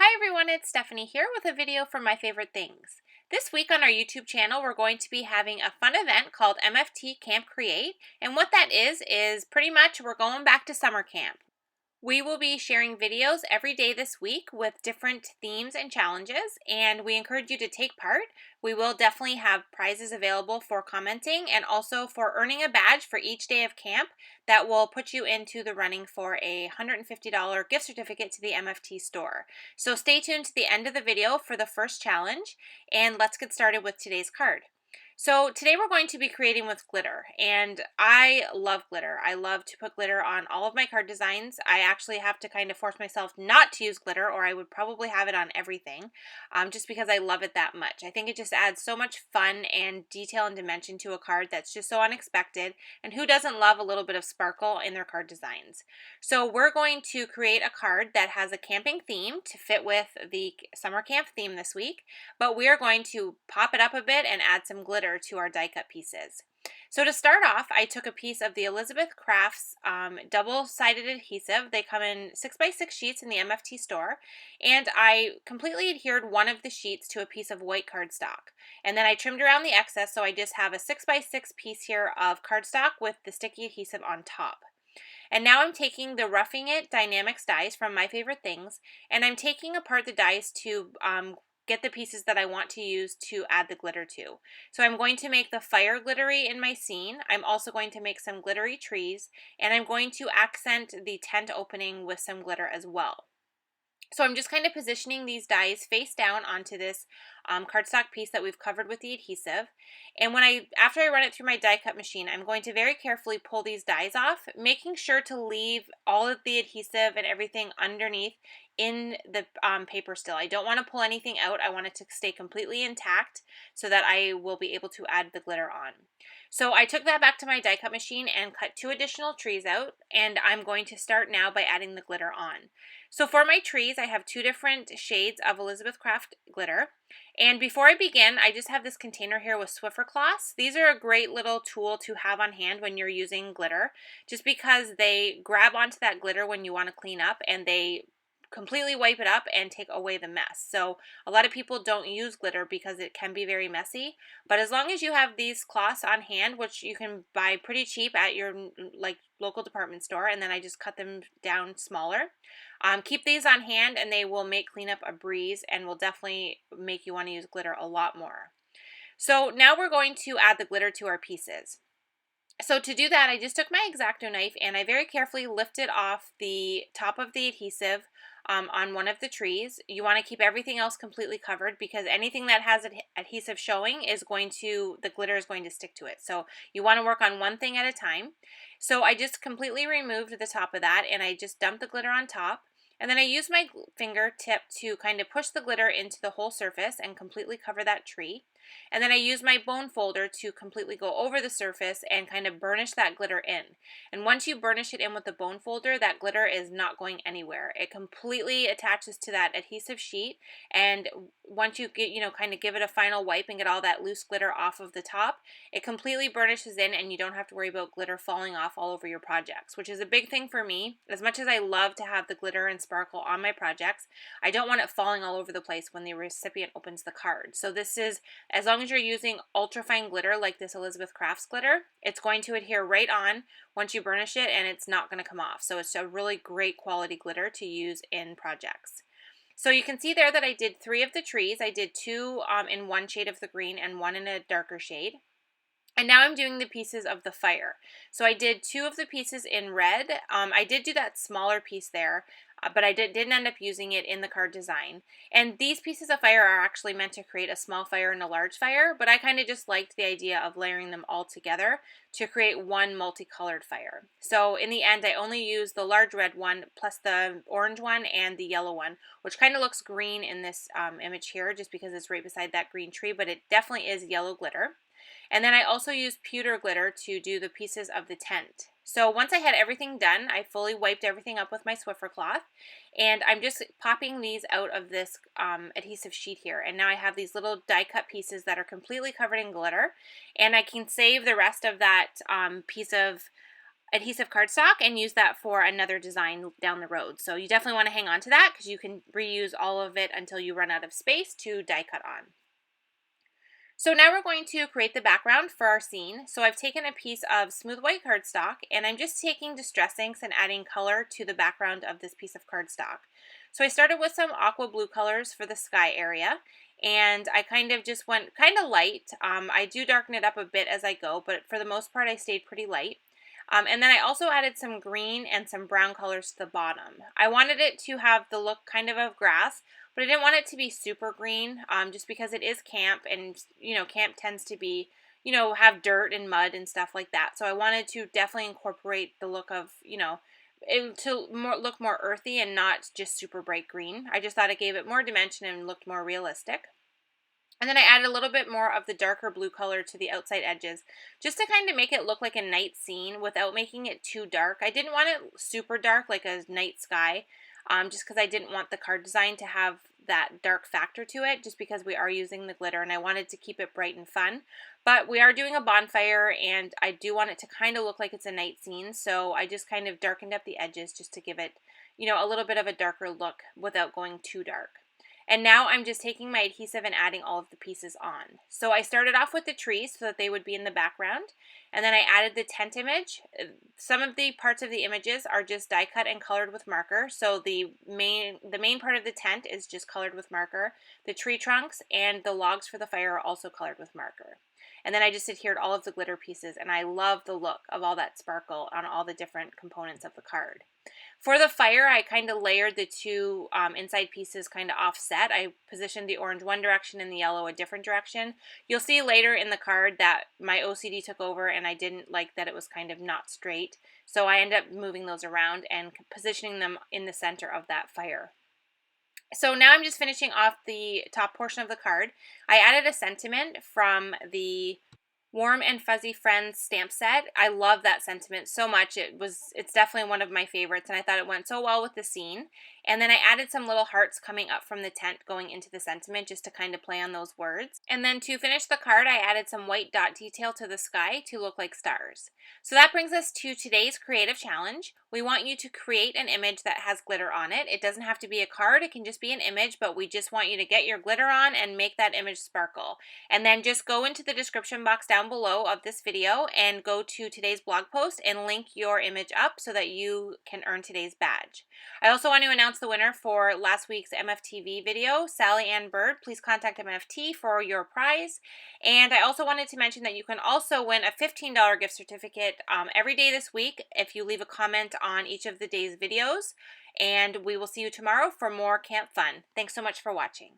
Hi everyone, it's Stephanie here with a video for my favorite things. This week on our YouTube channel, we're going to be having a fun event called MFT Camp Create, and what that is pretty much we're going back to summer camp. We will be sharing videos every day this week with different themes and challenges, and we encourage you to take part. We will definitely have prizes available for commenting and also for earning a badge for each day of camp that will put you into the running for a $150 gift certificate to the MFT store. So stay tuned to the end of the video for the first challenge, and let's get started with today's card. So today we're going to be creating with glitter, and I love glitter. I love to put glitter on all of my card designs. I actually have to kind of force myself not to use glitter, or I would probably have it on everything, just because I love it that much. I think it just adds so much fun and detail and dimension to a card that's just so unexpected, and who doesn't love a little bit of sparkle in their card designs? So we're going to create a card that has a camping theme to fit with the summer camp theme this week, but we are going to pop it up a bit and add some glitter to our die cut pieces. So to start off, I took a piece of the Elizabeth Crafts double-sided adhesive. They come in 6x6 sheets in the MFT store, and I completely adhered one of the sheets to a piece of white cardstock. And then I trimmed around the excess, so I just have a 6x6 piece here of cardstock with the sticky adhesive on top. And now I'm taking the Roughing It Dynamics dies from My Favorite Things, and I'm taking apart the dies to get the pieces that I want to use to add the glitter to. So I'm going to make the fire glittery in my scene. I'm also going to make some glittery trees, and I'm going to accent the tent opening with some glitter as well. So I'm just kind of positioning these dies face down onto this cardstock piece that we've covered with the adhesive. And after I run it through my die cut machine, I'm going to very carefully pull these dies off, making sure to leave all of the adhesive and everything underneath in the paper still. I don't want to pull anything out. I want it to stay completely intact so that I will be able to add the glitter on. So I took that back to my die cut machine and cut 2 additional trees out, and I'm going to start now by adding the glitter on. So for my trees, I have 2 different shades of Elizabeth Craft glitter. And before I begin, I just have this container here with Swiffer cloths. These are a great little tool to have on hand when you're using glitter, just because they grab onto that glitter when you want to clean up, and they completely wipe it up and take away the mess. So a lot of people don't use glitter because it can be very messy, but as long as you have these cloths on hand, which you can buy pretty cheap at your local department store, and then I just cut them down smaller. Keep these on hand and they will make cleanup a breeze and will definitely make you want to use glitter a lot more. So now we're going to add the glitter to our pieces. So to do that, I just took my X-Acto knife and I very carefully lifted off the top of the adhesive on one of the trees. You want to keep everything else completely covered because anything that has adhesive showing the glitter is going to stick to it. So you want to work on one thing at a time. So I just completely removed the top of that and I just dumped the glitter on top. And then I used my fingertip to kind of push the glitter into the whole surface and completely cover that tree. And then I use my bone folder to completely go over the surface and kind of burnish that glitter in. And once you burnish it in with the bone folder, that glitter is not going anywhere. It completely attaches to that adhesive sheet, and once you get, kind of give it a final wipe and get all that loose glitter off of the top, it completely burnishes in and you don't have to worry about glitter falling off all over your projects, which is a big thing for me. As much as I love to have the glitter and sparkle on my projects, I don't want it falling all over the place when the recipient opens the card. So this is, as long as you're using ultra fine glitter like this Elizabeth Crafts glitter, it's going to adhere right on once you burnish it and it's not going to come off. So it's a really great quality glitter to use in projects. So you can see there that I did 3 of the trees. I did 2 in one shade of the green and 1 in a darker shade. And now I'm doing the pieces of the fire. So I did 2 of the pieces in red. I did do that smaller piece there, but I didn't end up using it in the card design. And these pieces of fire are actually meant to create a small fire and a large fire, but I kind of just liked the idea of layering them all together to create one multicolored fire. So in the end, I only used the large red one plus the orange one and the yellow one, which kind of looks green in this image here just because it's right beside that green tree, but it definitely is yellow glitter. And then I also used pewter glitter to do the pieces of the tent. So once I had everything done, I fully wiped everything up with my Swiffer cloth, and I'm just popping these out of this adhesive sheet here. And now I have these little die cut pieces that are completely covered in glitter, and I can save the rest of that piece of adhesive cardstock and use that for another design down the road. So you definitely want to hang on to that because you can reuse all of it until you run out of space to die cut on. So now we're going to create the background for our scene. So I've taken a piece of smooth white cardstock and I'm just taking distress inks and adding color to the background of this piece of cardstock. So I started with some aqua blue colors for the sky area and I kind of just went kind of light. I do darken it up a bit as I go, but for the most part I stayed pretty light. And then I also added some green and some brown colors to the bottom. I wanted it to have the look kind of grass, but I didn't want it to be super green just because it is camp and, camp tends to be, have dirt and mud and stuff like that. So I wanted to definitely incorporate the look of, it to look more earthy and not just super bright green. I just thought it gave it more dimension and looked more realistic. And then I added a little bit more of the darker blue color to the outside edges just to kind of make it look like a night scene without making it too dark. I didn't want it super dark like a night sky just because I didn't want the card design to have that dark factor to it just because we are using the glitter and I wanted to keep it bright and fun. But we are doing a bonfire and I do want it to kind of look like it's a night scene, so I just kind of darkened up the edges just to give it, a little bit of a darker look without going too dark. And now I'm just taking my adhesive and adding all of the pieces on. So I started off with the trees so that they would be in the background. And then I added the tent image. Some of the parts of the images are just die cut and colored with marker. So the main part of the tent is just colored with marker. The tree trunks and the logs for the fire are also colored with marker. And then I just adhered all of the glitter pieces and I love the look of all that sparkle on all the different components of the card. For the fire, I kind of layered the two inside pieces kind of offset. I positioned the orange one direction and the yellow a different direction. You'll see later in the card that my OCD took over and I didn't like that it was kind of not straight. So I ended up moving those around and positioning them in the center of that fire. So now I'm just finishing off the top portion of the card. I added a sentiment from the Warm and Fuzzy Friends stamp set. I love that sentiment so much. It's definitely one of my favorites and I thought it went so well with the scene. And then I added some little hearts coming up from the tent going into the sentiment just to kind of play on those words. And then to finish the card, I added some white dot detail to the sky to look like stars. So that brings us to today's creative challenge. We want you to create an image that has glitter on it. It doesn't have to be a card, it can just be an image, but we just want you to get your glitter on and make that image sparkle. And then just go into the description box down below of this video and go to today's blog post and link your image up so that you can earn today's badge. I also want to announce the winner for last week's MFTV video, Sally Ann Bird. Please contact MFT for your prize. And I also wanted to mention that you can also win a $15 gift certificate every day this week if you leave a comment on each of the day's videos. And we will see you tomorrow for more camp fun. Thanks so much for watching.